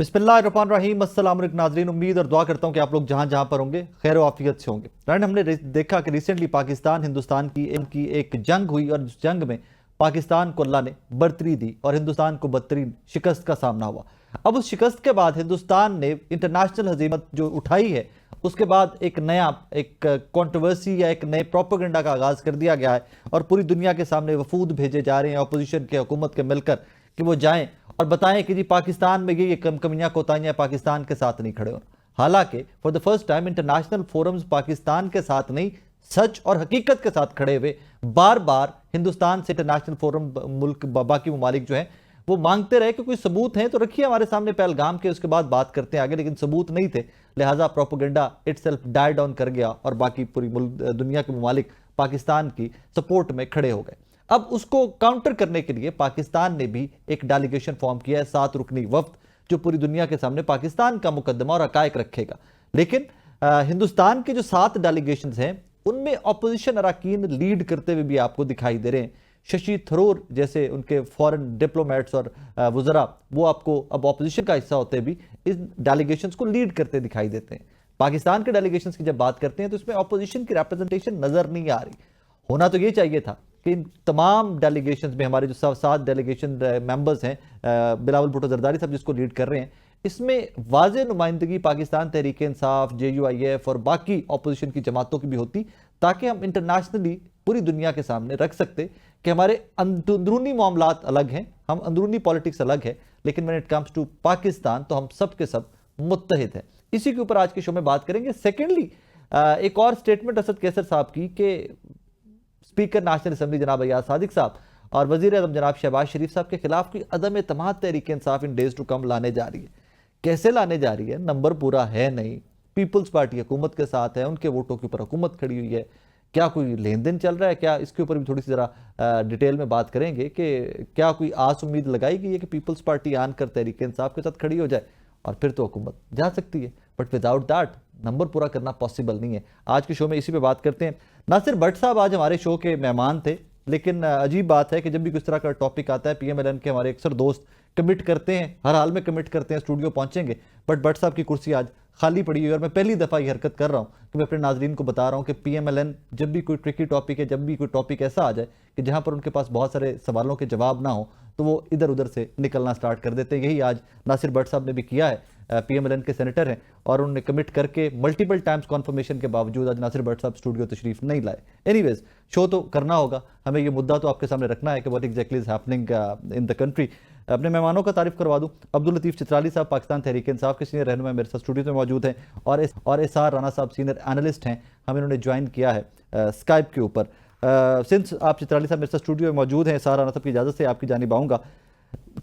बिस्मिल्लाहिर्रहमानिर्रहीम। अस्सलाम वालेकुम नाज़रीन, उम्मीद और दुआ करता हूँ कि आप लोग जहाँ जहाँ पर होंगे खैर व आफियत से होंगे। फ्रेंड, हमने देखा कि रिसेंटली पाकिस्तान हिंदुस्तान की इनकी एक जंग हुई और इस जंग में पाकिस्तान को अल्लाह ने बरतरी दी और हिंदुस्तान को बदतरीन शिकस्त का सामना हुआ। अब उस शिकस्त के बाद हिंदुस्तान ने इंटरनेशनल हजीमत जो उठाई है, उसके बाद एक नया कंट्रोवर्सी या एक नए प्रोपेगेंडा का आगाज़ कर दिया गया है और पूरी दुनिया के सामने वफूद भेजे जा रहे हैं अपोजिशन के, हुकूमत के मिलकर, कि वो जाएं और बताएं कि जी पाकिस्तान में ये कमियां कोताहियां पाकिस्तान के साथ नहीं खड़े हो। हालांकि for the first time international forums Pakistan के साथ नहीं, सच और हकीकत के साथ खड़े हुए बार बार हिंदुस्तान से इंटरनेशनल फोरम मुल्क बाकी ममालिक जो हैं वो मांगते रहे कि कोई सबूत हैं तो रखिए हमारे सामने पहलगाम के, उसके बाद बात करते हैं आगे, लेकिन सबूत नहीं थे। लिहाजा प्रोपेगेंडा इटसेल्फ डाई डाउन कर गया और बाकी पूरी दुनिया के ममालिक पाकिस्तान की सपोर्ट में खड़े हो गए। अब उसको काउंटर करने के लिए पाकिस्तान ने भी एक डेलीगेशन फॉर्म किया है, 7 रुकनी वफ्द, जो पूरी दुनिया के सामने पाकिस्तान का मुकदमा और हकायक रखेगा। लेकिन हिंदुस्तान के जो 7 डेलीगेशंस हैं उनमें अपोजिशन अरकान लीड करते हुए भी आपको दिखाई दे रहे हैं। शशि थरूर जैसे उनके फॉरेन डिप्लोमेट्स और वज़रा, वो आपको अब अपोजिशन का हिस्सा होते भी इस डेलीगेशंस को लीड करते दिखाई देते हैं। पाकिस्तान के डेलीगेशंस की जब बात करते हैं तो इसमें अपोजिशन की रिप्रेजेंटेशन नजर नहीं आ रही। होना तो ये चाहिए था कि इन तमाम डेलीगेशंस में हमारे जो 7 डेलीगेशन मेंबर्स हैं, बिलावल भुट्टो जरदारी साहब जिसको लीड कर रहे हैं, इसमें वाज़ेह नुमाइंदगी पाकिस्तान तहरीक इंसाफ, JUIF और बाकी अपोजिशन की जमातों की भी होती, ताकि हम इंटरनेशनली पूरी दुनिया के सामने रख सकते कि हमारे अंदरूनी मामलात अलग हैं, हम अंदरूनी पॉलिटिक्स अलग है, लेकिन when it comes to Pakistan तो हम सब के सब मुत्तहिद हैं। इसी के ऊपर आज के शो में बात करेंगे। सेकेंडली, एक और स्टेटमेंट असद कैसर साहब की कि स्पीकर नेशनल असेंबली जनाब अयाज सादिक साहब और वजीर आज़म जनाब शहबाज शरीफ साहब के खिलाफ कोई अदम एतमाद तहरीक इंसाफ इन डेज टू कम लाने जा रही है। कैसे लाने जा रही है? नंबर पूरा है नहीं, पीपल्स पार्टी हुकूमत के साथ है, उनके वोटों के ऊपर हुकूमत खड़ी हुई है। क्या कोई लेन देन चल रहा है? क्या इसके ऊपर भी थोड़ी सी ज़रा डिटेल में बात करेंगे कि क्या कोई आस उम्मीद लगाई गई है कि पीपल्स पार्टी आन कर तहरीक इंसाफ के साथ खड़ी हो जाए और फिर तो हुकूमत जा सकती है, बट विदाउट दैट नंबर पूरा करना पॉसिबल नहीं है। आज के शो में इसी पे बात करते हैं। नासिर भट्ट साहब आज हमारे शो के मेहमान थे, लेकिन अजीब बात है कि जब भी किस तरह का टॉपिक आता है PMLN के हमारे अक्सर दोस्त कमिट करते हैं, हर हाल में कमिट करते हैं स्टूडियो पहुंचेंगे, बट भट्ट साहब की कुर्सी आज खाली पड़ी हुई है और मैं पहली दफ़ा ये हरकत कर रहा हूँ कि मैं अपने नाजरीन को बता रहा हूँ कि PMLN जब भी कोई ट्रिकी टॉपिक है, जब भी कोई टॉपिक ऐसा आ जाए कि जहाँ पर उनके पास बहुत सारे सवालों के जवाब ना हो, तो वो इधर उधर से निकलना स्टार्ट कर देते हैं। यही आज नासिर भट्ट साहब ने भी किया है। PMLN के सेनेटर हैं और उन्होंने कमिट करके मल्टीपल टाइम्स कॉन्फर्मेशन के बावजूद आज नासिर भट्ट साहब स्टूडियो तशरीफ नहीं लाए। एनीवेज, शो तो करना होगा, हमें ये मुद्दा तो आपके सामने रखना है कि what exactly is happening in the country. अपने मेहमानों का तारीफ करवा दूं। अब्दुल लतीफ़ चित्राली साहब पाकिस्तान तहरीक इंसाफ के सीनियर रहनुमा मेरे साथ स्टूडियो में मौजूद हैं और SR राना साहब सीनियर एनालिस्ट हैं, हमें इन्होंने ज्वाइन किया है स्काइप के ऊपर। सिंस आप चित्राली साहब मेरे साथ स्टूडियो में मौजूद हैं, SR राना साहब की इजाज़त से आपकी जानिब आऊँगा।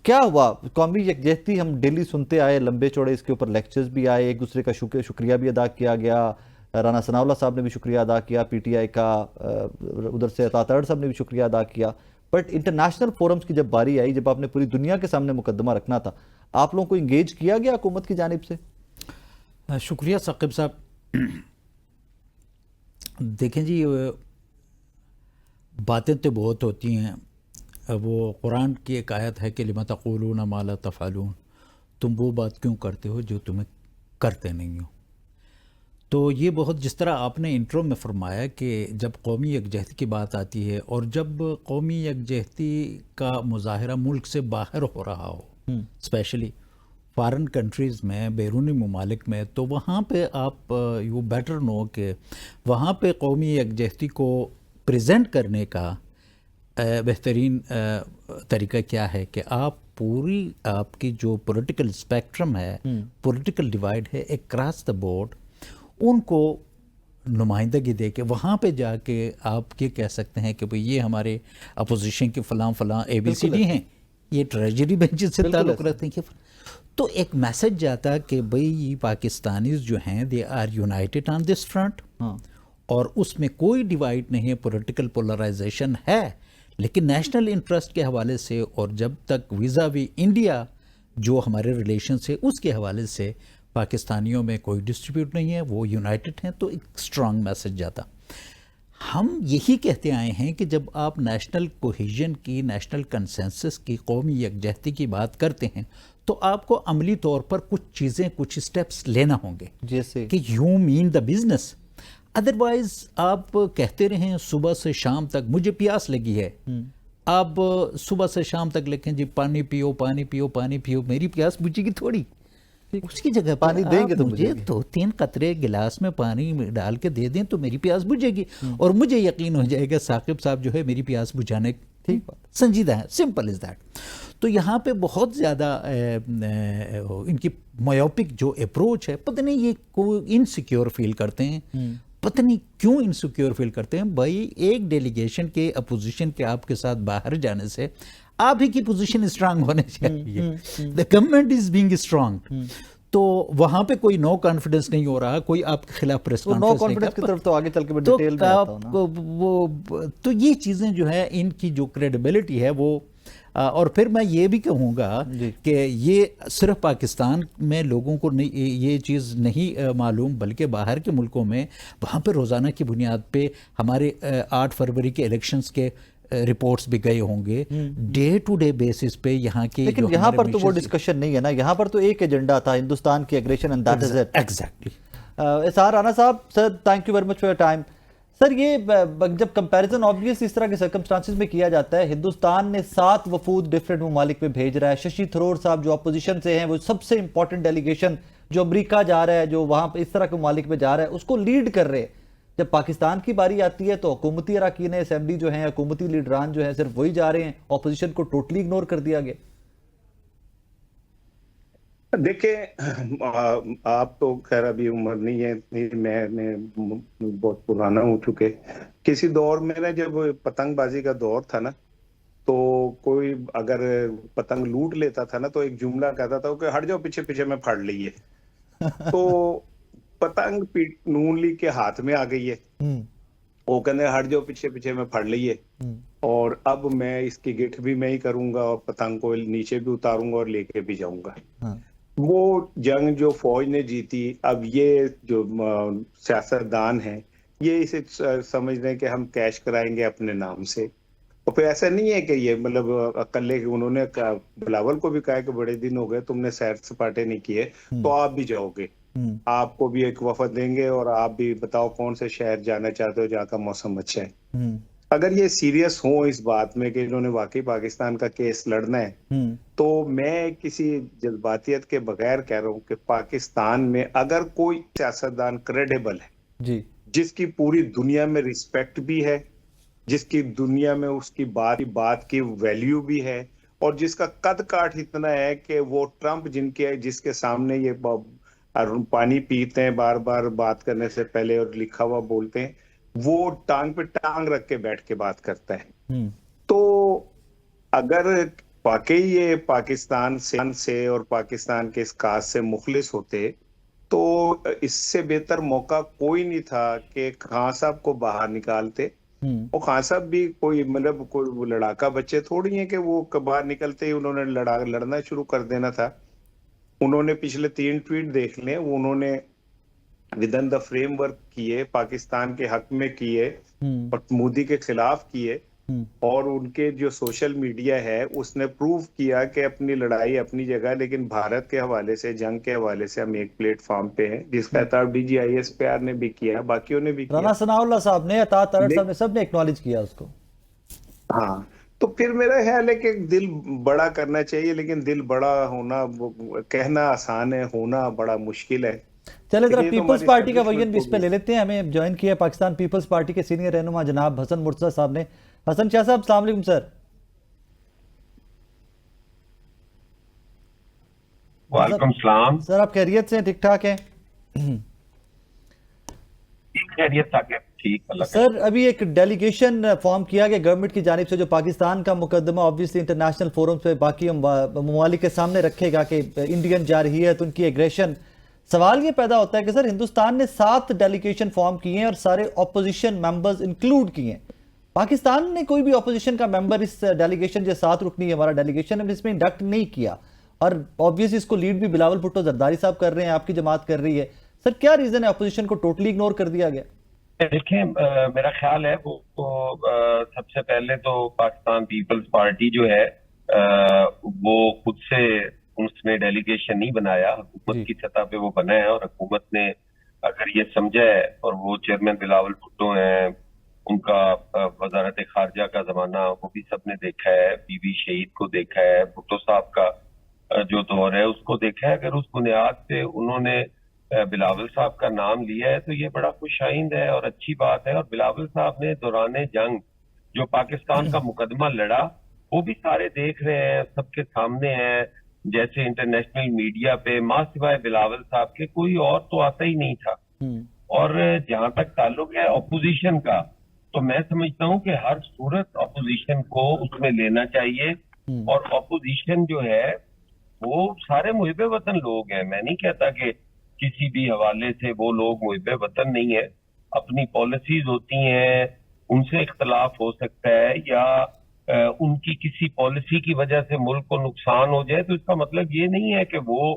क्या हुआ? कौमी यकजहती हम डेली सुनते आए, लंबे चौड़े इसके ऊपर लेक्चर्स भी आए, एक दूसरे का शुक्रिया भी अदा किया गया। राना सनाउल्लाह साहब ने भी शुक्रिया अदा किया, PTI का उधर से अतातड़ साहब ने भी शुक्रिया अदा किया। बट इंटरनेशनल फोरम्स की जब बारी आई, जब आपने पूरी दुनिया के सामने मुकदमा रखना था, आप लोगों को इंगेज किया गया हुकूमत की जानिब से? शुक्रिया साकिब साहब। देखें जी, बातें तो बहुत होती हैं। वो कुरान की एक आयत है कि लिमा तक़ूलून मा ला तफ़अलून, तुम वो बात क्यों करते हो जो तुम्हें करते नहीं हो। तो ये बहुत, जिस तरह आपने इंट्रो में फरमाया कि जब कौमी यकजहती की बात आती है और जब कौमी यकजहती का मुज़ाहरा मुल्क से बाहर हो रहा हो, स्पेशली फॉरेन कंट्रीज़ में, बैरूनी ममालिक में, तो वहाँ पे आप यू बेटर नो कि वहाँ पे कौमी यकजहती को प्रेजेंट करने का बेहतरीन तरीका क्या है कि आप पूरी आपकी जो पॉलिटिकल स्पेक्ट्रम है, पॉलिटिकल डिवाइड है अक्रॉस द बोर्ड, उनको नुमाइंदगी दे के वहाँ पे जाके आप ये कह सकते हैं कि भाई ये हमारे अपोजिशन के फ़लाँ ABCD हैं, ये ट्रेजरी बेंचेस से ताल्लुक़ रखते हैं। तो एक मैसेज जाता कि भाई ये पाकिस्तानीज़ जो हैं they are united on this front, और उसमें कोई डिवाइड नहीं है, पॉलिटिकल पोलराइजेशन है, लेकिन नेशनल इंटरेस्ट के हवाले से और जब तक वीज़ावी इंडिया जो हमारे रिलेशन है उसके हवाले से पाकिस्तानियों में कोई डिस्ट्रीब्यूट नहीं है, वो यूनाइटेड हैं। तो एक स्ट्रॉन्ग मैसेज जाता। हम यही कहते आए हैं कि जब आप नेशनल कोहेजन की, नेशनल कंसेंसस की, कौमी यकजहती की बात करते हैं تو آپ کو عملی طور پر کچھ چیزیں کچھ اسٹیپس لینا ہوں گے جیسے کہ you mean the business. Otherwise آپ کہتے رہیں صبح سے شام تک مجھے پیاس لگی ہے, آپ صبح سے شام تک لکھیں جی پانی پیو پانی پیو پانی پیو, میری پیاس بجھے گی تھوڑی. اس کی جگہ پانی دیں گے تو مجھے 2-3 قطرے گلاس میں پانی ڈال کے دے دیں تو میری پیاس بجھے گی, اور مجھے یقین ہو جائے گا ثاقب صاحب جو ہے میری پیاس بجھانے سنجیدہ ہے. Simple is that. تو یہاں پہ بہت زیادہ ان کی مایوپک جو اپروچ ہے, پتہ نہیں یہ کوئی انسیکیور فیل کرتے ہیں, پتہ نہیں کیوں انسیکیور فیل کرتے ہیں. بھائی ایک ڈیلیگیشن کے اپوزیشن کے آپ کے ساتھ باہر جانے سے آپ ہی کی پوزیشن اسٹرانگ ہونے چاہیے. The government is being strong. تو وہاں پہ کوئی نو کانفیڈنس نہیں ہو رہا, کوئی آپ کے خلاف پریس کانفیڈنس کی طرف تو آگے چل کے میں ڈیٹیل میں آتا ہوں نا. تو یہ چیزیں جو ہے ان کی جو کریڈیبلٹی ہے وہ, اور پھر میں یہ بھی کہوں گا کہ یہ صرف پاکستان میں لوگوں کو یہ چیز نہیں معلوم, بلکہ باہر کے ملکوں میں وہاں پہ روزانہ کی بنیاد پہ ہمارے 8 فروری کے الیکشنز کے رپورٹس بھی گئے ہوں گے ڈے ٹو ڈے بیسس پہ یہاں کے. لیکن یہاں پر تو وہ ڈسکشن نہیں ہے نا, یہاں پر تو ایک ایجنڈا تھا ہندوستان کی aggression, and that is it. Exactly. اسار رانا صاحب, sir thank you very much for your time. Sir یہ جب کمپیریزن آبویس اس طرح کے سرکمسٹانسز میں کیا جاتا ہے, ہندوستان نے 7 وفود ڈفرینٹ ممالک میں بھیج رہا ہے. ششی تھرور صاحب جو اپوزیشن سے ہیں, وہ سب سے امپورٹنٹ ڈیلیگیشن جو امریکہ جا رہا ہے, جو وہاں پہ اس طرح کے ممالک میں جا رہا ہے, اس کو لیڈ کر رہے ہیں. جب پاکستان کی باری آتی ہے تو حکومتی اراکین اسمبلی جو ہیں, حکومتی لیڈران جو ہیں, صرف وہی جا رہے ہیں, اپوزیشن کو ٹوٹلی اگنور کر دیا گیا. دیکھیں آپ تو خیر ابھی عمر نہیں ہے, میں بہت پرانا ہو چکے. کسی دور میں نا جب پتنگ بازی کا دور تھا نا, تو کوئی اگر پتنگ لوٹ لیتا تھا نا تو ایک جملہ کہتا تھا کہ ہٹ جاؤ پیچھے پیچھے میں پھاڑ لیے. تو پتنگ نون لیگ کے ہاتھ میں آ گئی ہے, وہ کہنے ہٹ جاؤ پیچھے پیچھے میں پھاڑ لیے, اور اب میں اس کی گٹھ بھی میں ہی کروں گا, اور پتنگ کو نیچے بھی اتاروں گا اور لے کے بھی جاؤں گا. وہ جنگ جو فوج نے جیتی, اب یہ جو سیاستدان ہیں یہ اسے سمجھ رہے ہیں کہ ہم کیش کرائیں گے اپنے نام سے. اور پھر ایسا نہیں ہے کہ یہ مطلب اکلے, انہوں نے بلاول کو بھی کہا کہ بڑے دن ہو گئے تم نے سیر سپاٹے نہیں کیے, تو آپ بھی جاؤ گے, آپ کو بھی ایک وفد دیں گے, اور آپ بھی بتاؤ کون سے شہر جانا چاہتے ہو جہاں کا موسم اچھا ہے. اگر یہ سیریس ہوں اس بات میں کہ انہوں نے واقعی پاکستان کا کیس لڑنا ہے, تو میں کسی جذباتیت کے بغیر کہہ رہا ہوں کہ پاکستان میں اگر کوئی سیاستدان کریڈیبل ہے, جس کی پوری دنیا میں ریسپیکٹ بھی ہے, جس کی دنیا میں اس کی بات کی ویلیو بھی ہے, اور جس کا قد کاٹ اتنا ہے کہ وہ ٹرمپ جس کے سامنے یہ پانی پیتے ہیں بار بار بات کرنے سے پہلے اور لکھا ہوا بولتے ہیں, وہ ٹانگ پہ ٹانگ رکھ کے بیٹھ کے بات کرتا ہے. تو اگر واقعی یہ پاکستان سے اور پاکستان کے اس کاز سے مخلص ہوتے, تو اس سے بہتر موقع کوئی نہیں تھا کہ خان صاحب کو باہر نکالتے. اور خان صاحب بھی کوئی مطلب کوئی لڑاکا بچے تھوڑی ہیں کہ وہ باہر نکلتے ہی انہوں نے لڑنا شروع کر دینا تھا. انہوں نے پچھلے 3 ٹویٹ دیکھ لیں, انہوں نے ودن دا فریم ورک کیے, پاکستان کے حق میں کیے, اور مودی کے خلاف کیے, اور ان کے جو سوشل میڈیا ہے اس نے پروف کیا کہ اپنی لڑائی اپنی جگہ, لیکن بھارت کے حوالے سے, جنگ کے حوالے سے ہم ایک پلیٹ فارم پہ ہیں, جس کا اطاعت DGISPR نے بھی کیا, باقیوں نے بھی کیا, رانا ثناء اللہ صاحب نے, اطاعت طارق صاحب نے, سب نے ایکنالج کیا اس کو. ہاں, تو پھر میرا خیال ہے کہ دل بڑا کرنا چاہیے, لیکن دل بڑا ہونا کہنا آسان ہے, ہونا بڑا مشکل ہے. چلے ذرا پیپلز پارٹی کا ویژن بھی اس پہ لے لیتے ہیں. ہمیں جوائن کیا پاکستان پیپلز پارٹی کے سینئر رہنما جناب حسن مرتضیٰ صاحب نے. حسن شاہ صاحب السلام علیکم سر. وعلیکم السلام سر, آپ خیریت سے ہیں, ٹھیک ٹھاک ہیں؟ خیریت تھا کہ ٹھیک. سر ابھی ایک ڈیلیگیشن فارم کیا گیا گورنمنٹ کی جانب سے, جو پاکستان کا مقدمہ آبویسلی انٹرنیشنل فورم پہ باقی ممالک کے سامنے رکھے گا کہ انڈین جارحیت ہے تو ان کی ایگریشن. سوال یہ پیدا ہوتا ہے کہ سر ہندوستان نے 7 ڈیلیگیشن فارم کیے ہیں اور سارے اپوزیشن ممبرز انکلوڈ کیے ہیں. پاکستان نے کوئی بھی اپوزیشن کا ممبر اس ڈیلیگیشن جو 7 رکنی ہے ہمارا ڈیلیگیشن ہے, اس میں انڈکٹ نہیں کیا, اور آبویسلی اس کو لیڈ بھی بلاول بھٹو زرداری صاحب کر رہے ہیں, آپ کی جماعت کر رہی ہے. سر کیا ریزن ہے اپوزیشن کو ٹوٹلی اگنور کر دیا گیا؟ دیکھیں, میرا خیال ہے وہ سب سے پہلے تو پاکستان پیپلز پارٹی جو ہے وہ خود سے اس نے ڈیلیگیشن نہیں بنایا, حکومت کی سطح پہ وہ بنا ہے, اور حکومت نے اگر یہ سمجھا ہے, اور وہ چیئرمین بلاول بھٹو ہیں, ان کا وزارت خارجہ کا زمانہ وہ بھی سب نے دیکھا ہے, بی بی شہید کو دیکھا ہے, بھٹو صاحب کا جو دور ہے اس کو دیکھا ہے. اگر اس بنیاد پہ انہوں نے بلاول صاحب کا نام لیا ہے تو یہ بڑا خوش آئند ہے اور اچھی بات ہے. اور بلاول صاحب نے دوران جنگ جو پاکستان کا مقدمہ لڑا وہ بھی سارے دیکھ رہے ہیں, سب کے سامنے ہیں, جیسے انٹرنیشنل میڈیا پہ ماں سوائے بلاول صاحب کے کوئی اور تو آتا ہی نہیں تھا. اور جہاں تک تعلق ہے اپوزیشن کا, تو میں سمجھتا ہوں کہ ہر صورت اپوزیشن کو اس میں لینا چاہیے, اور اپوزیشن جو ہے وہ سارے محب وطن لوگ ہیں. میں نہیں کہتا کہ کسی بھی حوالے سے وہ لوگ محب وطن نہیں ہے, اپنی پالیسیز ہوتی ہیں, ان سے اختلاف ہو سکتا ہے, یا ان کی کسی پالیسی کی وجہ سے ملک کو نقصان ہو جائے, تو اس کا مطلب یہ نہیں ہے کہ وہ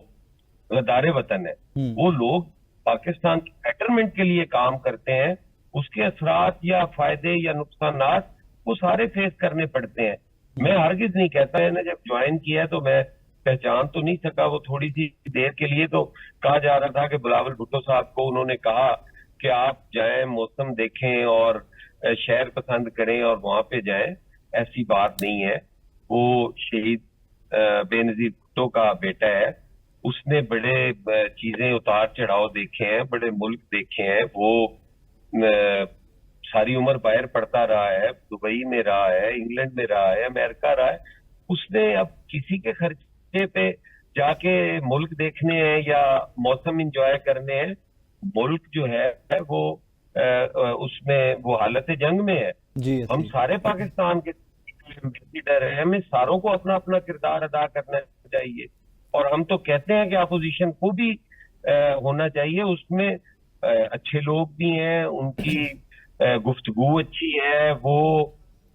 غدار وطن ہے. وہ لوگ پاکستان کی بیٹرمنٹ کے لیے کام کرتے ہیں, اس کے اثرات یا فائدے یا نقصانات وہ سارے فیس کرنے پڑتے ہیں. میں ہرگز نہیں کہتا ہے نا, جب جوائن کیا تو میں پہچان تو نہیں سکا, وہ تھوڑی سی دیر کے لیے تو کہا جا رہا تھا کہ بلاول بھٹو صاحب کو انہوں نے کہا کہ آپ جائیں, موسم دیکھیں اور شہر پسند کریں اور وہاں پہ جائیں. ایسی بات نہیں ہے. وہ شہید بے نظیر بھٹو کا بیٹا ہے, اس نے بڑے چیزیں اتار چڑھاؤ دیکھے ہیں, بڑے ملک دیکھے ہیں. وہ ساری عمر باہر پڑھتا رہا ہے, دبئی میں رہا ہے, انگلینڈ میں رہا ہے, امریکہ رہا ہے. اس نے اب کسی کے خرچے پہ جا کے ملک دیکھنے ہیں یا موسم انجوائے کرنے ہیں. ملک جو ہے وہ اس میں وہ حالت جنگ میں ہے. ہم سارے پاکستان کے ایمبیسیڈر ہیں, ہمیں ساروں کو اپنا اپنا کردار ادا کرنا چاہیے. اور ہم تو کہتے ہیں کہ اپوزیشن کو بھی ہونا چاہیے, اس میں اچھے لوگ بھی ہیں, ان کی گفتگو اچھی ہے, وہ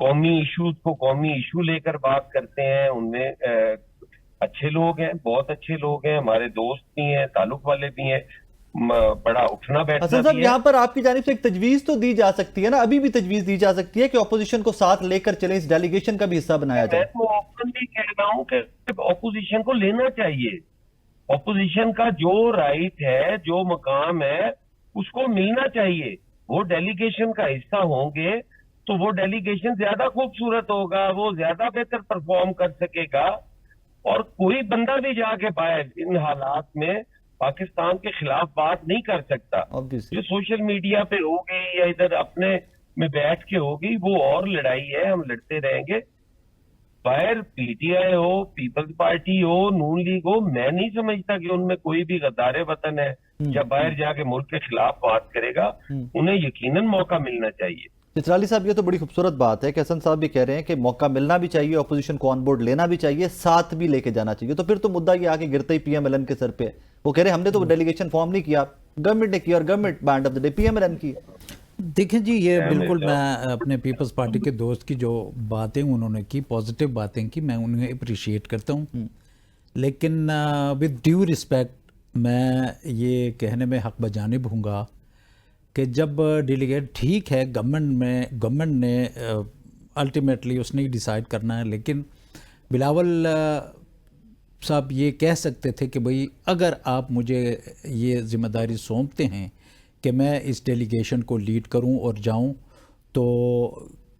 قومی ایشوز کو قومی ایشو لے کر بات کرتے ہیں, ان میں اچھے لوگ ہیں, بہت اچھے لوگ ہیں, ہمارے دوست بھی ہیں, تعلق والے بھی ہیں, بڑا اٹھنا بیٹھنا حسن صاحب, یہاں پر آپ کی جانب سے ایک تجویز تو دی جا سکتی ہے نا, ابھی بھی تجویز دی جا سکتی ہے کہ اپوزیشن کو ساتھ لے کر چلیں, اس ڈیلیگیشن کا بھی حصہ بنایا جائے. میں تو اوپنلی کہہ رہا ہوں کہ اپوزیشن کو لینا چاہیے. اپوزیشن کا جو رائٹ ہے, جو مقام ہے, اس کو ملنا چاہیے. وہ ڈیلیگیشن کا حصہ ہوں گے تو وہ ڈیلیگیشن زیادہ خوبصورت ہوگا, وہ زیادہ بہتر پرفارم کر سکے گا. اور کوئی بندہ بھی جا کے باہر ان حالات میں پاکستان کے خلاف بات نہیں کر سکتا. جو سوشل میڈیا پہ ہوگی یا ادھر اپنے میں بیٹھ کے ہوگی وہ اور لڑائی ہے, ہم لڑتے رہیں گے. باہر پی ٹی آئی ہو, پیپلز پارٹی ہو, نون لیگ ہو, میں نہیں سمجھتا کہ ان میں کوئی بھی غدار وطن ہے یا باہر جا کے ملک کے خلاف بات کرے گا. انہیں یقیناً موقع ملنا چاہیے. چترالی صاحب, یہ تو بڑی خوبصورت بات ہے کہ حسن صاحب بھی کہہ رہے ہیں کہ موقع ملنا بھی چاہیے, اپوزیشن کو آن بورڈ لینا بھی چاہیے, ساتھ بھی لے کے جانا چاہیے. تو پھر تو مدعا یہ آگے گرتا ہی پی ایم ایل این کے سر پہ ہے. وہ کہہ رہے ہیں ہم نے تو ڈیلیگیشن فارم نہیں کیا, گورنمنٹ نے کیا, اور government band of the day P M L N کی. دیکھیں جی, یہ بالکل میں اپنے پیپلز پارٹی کے دوست کی جو باتیں انہوں نے کی, پازیٹیو باتیں کی, میں انہیں اپریشیٹ کرتا ہوں. لیکن ود ڈیو رسپیکٹ میں یہ کہنے میں حق بجانب ہوں گا کہ جب ڈیلیگیٹ, ٹھیک ہے گورنمنٹ نے الٹیمیٹلی اس نے ہی ڈیسائیڈ کرنا ہے, لیکن بلاول صاحب یہ کہہ سکتے تھے کہ بھئی اگر آپ مجھے یہ ذمہ داری سونپتے ہیں کہ میں اس ڈیلیگیشن کو لیڈ کروں اور جاؤں, تو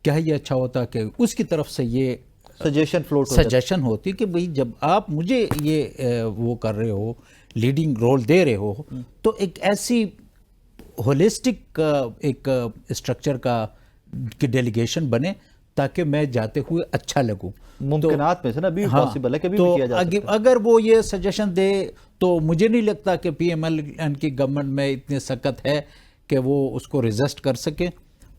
کیا یہ اچھا ہوتا کہ اس کی طرف سے یہ سجیشن ہوتی کہ بھئی جب آپ مجھے یہ وہ کر رہے ہو, لیڈنگ رول دے رہے ہو, تو ایک ایسی ہولسٹک ایک اسٹرکچر کا ڈیلیگیشن بنے تاکہ میں جاتے ہوئے اچھا لگوں. ممکنات میں سے نا بھی پاسبل ہے کہ بھی کیا جا سکتا ہے. اگر وہ یہ سجیشن دے تو مجھے نہیں لگتا کہ پی ایم ایل این کی گورنمنٹ میں اتنی سخت ہے کہ وہ اس کو ریزسٹ کر سکے.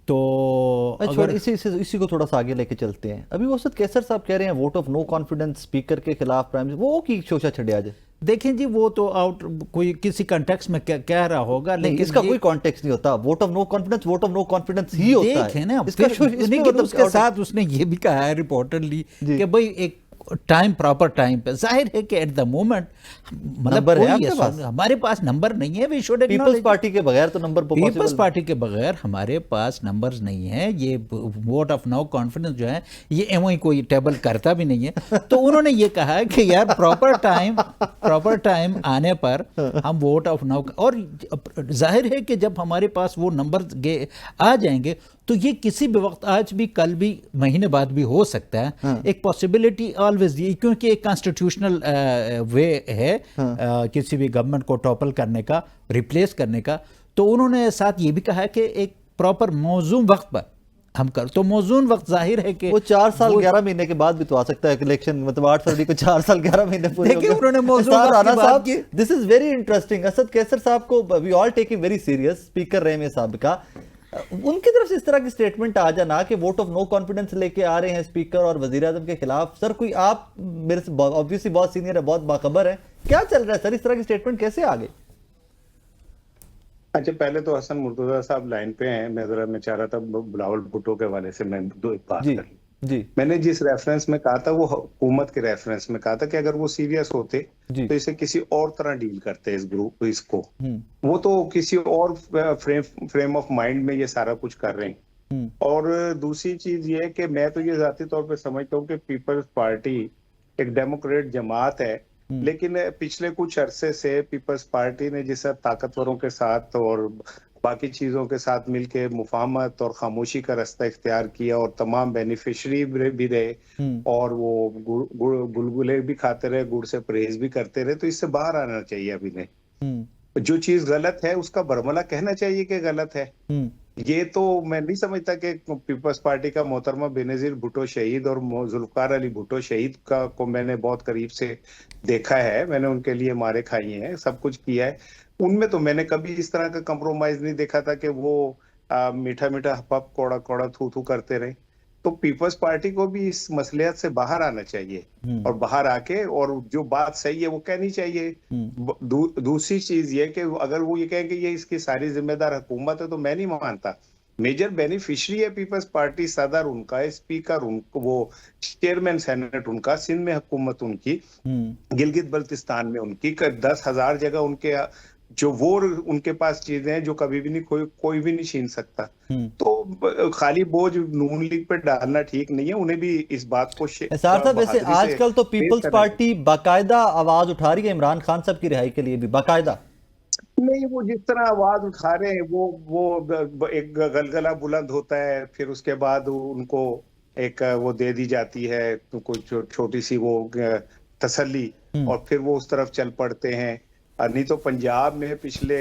تو اسی کو تھوڑا سا آگے لے کے چلتے ہیں. ابھی وسط کیسر صاحب کہہ رہے ہیں vote of no confidence speaker کے خلاف پرائم منسٹر, وہ کی شوشہ چھڑیا جائے. دیکھیں جی, وہ تو آؤٹ کوئی کسی کنٹیکس میں کہہ رہا ہوگا, لیکن اس کا کوئی کانٹیکس نہیں ہوتا. Vote of no confidence vote of no confidence ہی ہوتا ہے. دیکھیں نا, اس کے ساتھ اس نے یہ بھی کہا ہے رپورٹرلی کہ بھئی ایک टाइम प्रॉपर टाइम पे, जाहिर है कि एट द मोमेंट मतलब नंबर है कोई आपके ऐसा- पास? हमारे पास नंबर नहीं है, वी शुड पीपल्स पार्टी के बगैर तो नंबर पीपल्स पॉसिबल पार्टी के बगैर हमारे पास नंबर्स नहीं है। ये वोट ऑफ नो कॉन्फिडेंस जो है ये एमओई कोई टेबल करता भी नहीं है। तो उन्होंने ये कहा कि यार प्रॉपर टाइम आने पर हम वोट ऑफ नो, और जाहिर है कि जब हमारे पास वो नंबर आ जाएंगे तो ये किसी भी वक्त, आज भी, कल भी, महीने बाद भी हो सकता है। एक पॉसिबिलिटी ऑलवेज, ये क्योंकि एक कॉन्स्टिट्यूशनल वे है किसी भी गवर्नमेंट को टॉपल करने का, रिप्लेस करने का। तो उन्होंने साथ ये भी कहा है कि एक प्रॉपर मौजून वक्त पर हम कर, तो मौजून वक्त जाहिर है कि वो 4 साल 11 महीने के बाद भी तो आ सकता है इलेक्शन, मतलब 8 फरवरी को 4 साल 11 महीने पूरे हो देखिए, गए। उन्होंने मौजूद एहसान वक्त राणा की बात साहब, की। This is very interesting. Asad Qaiser साहब को we all taking very serious, speaker रहे हैं साबिका, उनकी तरफ से इस तरह की स्टेटमेंट आ जाना कि वोट ऑफ नो कॉन्फिडेंस लेके आ रहे हैं स्पीकर और वजीर आजम के खिलाफ। सर कोई, आप मेरे से ऑब्वियसली बहुत सीनियर है, बहुत बाखबर है, क्या चल रहा है सर, इस तरह की स्टेटमेंट कैसे आ गई? अच्छा, पहले तो हसन मुर्तजा साहब लाइन पे हैं, मैं चाह रहा था बिलावल भुट्टो के हवाले से मैं दो एक बात जी कर लूं। जी मैंने जिस रेफरेंस में कहा था वो हुकूमत के रेफरेंस में कहा था कि अगर वो सीरियस होते जी। तो इसे किसी और तरह डील करते इस ग्रुप इसको। हम्म वो तो किसी और फ्रेम ऑफ माइंड में ये सारा कुछ कर रहे हैं। हम्म और दूसरी चीज ये है कि मैं तो ये जाती तौर पे समझता हूँ कि पीपल्स पार्टी एक डेमोक्रेट जमात है, लेकिन पिछले कुछ अरसे से पीपल्स पार्टी ने जिस ताकतवरों के साथ और बाकी चीजों के साथ मिलके मुफाहमत और खामोशी का रास्ता इख्तियार किया और तमाम बेनिफिशरी भी रहे और वो गुलगुले भी खाते रहे, गुड़ से परहेज भी करते रहे। तो इससे बाहर आना चाहिए अभी ने। जो चीज गलत है उसका बरमला कहना चाहिए कि गलत है। ये तो मैं नहीं समझता कि पीपल्स पार्टी का मोहतरमा बेनजीर भुट्टो शहीद और जुल्फकार अली भुट्टो शहीद को मैंने बहुत करीब से देखा है, मैंने उनके लिए मारे खाई हैं, सब कुछ किया है। उनमें तो मैंने कभी इस तरह का कंप्रोमाइज नहीं देखा था कि वो मीठा मीठा हप कौड़ा कौड़ा थू थू करते रहे। तो पीपल्स पार्टी को भी इस मसलियत से बाहर आना चाहिए और बाहर आके और जो बात सही है वो कहनी चाहिए। दूसरी चीज ये कि अगर वो ये कहें कि ये इसकी सारी जिम्मेदार हुकूमत है तो मैं नहीं मानता। मेजर बेनिफिशियरी है पीपल्स पार्टी, सदर उनका है, स्पीकर उनको, वो चेयरमैन सेनेट उनका, सिंध में हुकूमत उनकी, गिलगित बल्तिस्तान में उनकी, 10,000 जगह उनके, जो वो उनके पास चीजें हैं जो कभी भी नहीं कोई भी नहीं छीन सकता। तो खाली बोझ नून लीग पे डालना ठीक नहीं है, उन्हें भी इस बात को साहब वैसे आजकल तो पीपल्स पार्टी बाकायदा आवाज उठा रही है इमरान खान साहब की रिहाई के लिए भी, बाकायदा। नहीं, वो जिस तरह आवाज उठा रहे हैं वो एक गलगला बुलंद होता है, फिर उसके बाद उनको एक वो दे दी जाती है कुछ छोटी सी वो तसल्ली और फिर वो उस तरफ चल पड़ते हैं। नहीं तो पंजाब में पिछले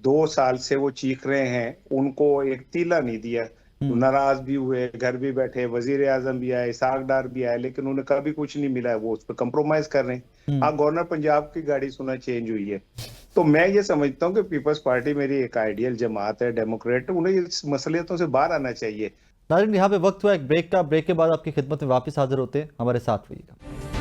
2 साल से वो चीख रहे हैं, उनको एक तीला नहीं दिया, नाराज भी हुए, घर भी बैठे, वजीर आजम भी आए, इसाक डार भी आए, लेकिन उन्हें कभी कुछ नहीं मिला, वो उस पर कंप्रोमाइज कर रहे हैं। हाँ, गवर्नर पंजाब की गाड़ी सुना चेंज हुई है। तो मैं ये समझता हूँ कि पीपल्स पार्टी मेरी एक आइडियल जमात है, डेमोक्रेट, उन्हें इस मसलियतों से बाहर आना चाहिए। नाज़रीन, यहाँ पे वक्त हुआ एक ब्रेक का, ब्रेक के बाद आपकी खिदमत में वापस हाजिर होते हैं, हमारे साथ रहिएगा।